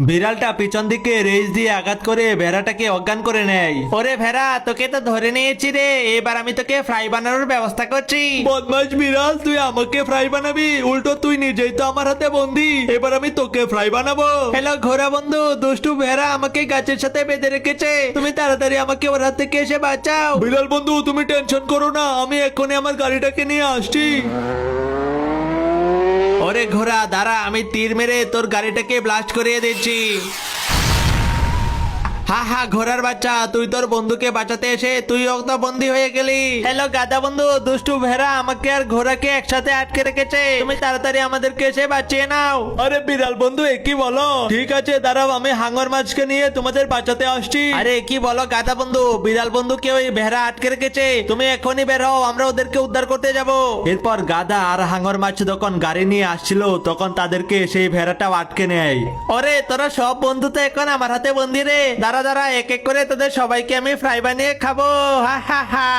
বিড়ালটা পিছন দিকে রেস দিয়ে আঘাত করে ভেড়াটাকে অজ্ঞান করে নেয়। ওরে ভেড়া, তোকে তো ধরে নিয়েছি রে, এবার আমি তোকে ফ্রাই বানানোর ব্যবস্থা করছি। বদমাশ বিড়াল, তুই আমাকে ফ্রাই বানাবি? উল্টো তুই নিজেই তো আমার হাতে বন্দি, এবার আমি তোকে ফ্রাই বানাবো। হ্যালো ঘোড়া বন্ধু, দুষ্টু ভেড়া আমাকে গাছের সাথে বেঁধে রেখেছে, তুমি তাড়াতাড়ি আমাকে ওর হাত থেকে এসে বাঁচাও। বিড়াল বন্ধু, তুমি টেনশন করো না, আমি এক্ষুনি আমার গাড়িটাকে নিয়ে আসছি। ওরে ঘোড়া দাঁড়া, আমি তীর মেরে তোর গাড়িটাকে ব্লাস্ট করিয়ে দিচ্ছি। হা হা ঘোড়ার বাচ্চা, তুই তোর বন্ধুকে বাঁচাতে এসে তুই তো বন্দী হয়ে গেলি। হ্যালো গাধা বন্ধু, দুষ্টু ভেড়া আমাকে আর ঘোড়াকে একসাথে আটকে রেখেছে, তুমি তাড়াতাড়ি আমাদেরকে এসে বাঁচিয়ে নাও। আরে বিড়াল বন্ধু, কি বলো? ঠিক আছে দাঁড়াও, আমি হাঙর মাছকে নিয়ে তোমাদের বাঁচাতে আসছি। আরে কি বলো গাধা বন্ধু, বিড়াল বন্ধুকে ওই ভেড়া আটকে রেখেছে, তুমি এখনই বের হও, আমরা ওদেরকে উদ্ধার করতে যাব। এরপর গাধা আর হাঙর মাছ যখন গাড়ি নিয়ে আসছিল তখন তাদেরকে সেই ভেড়াটাও আটকে নেয়। ওরে তোরা সব বন্ধু তো এখন আমার হাতে বন্দি রে, দাঁড়া দাঁড়া, এক এক করে তোদের সবাইকে আমি ফ্রাই বানিয়ে খাবো। হা হা হা।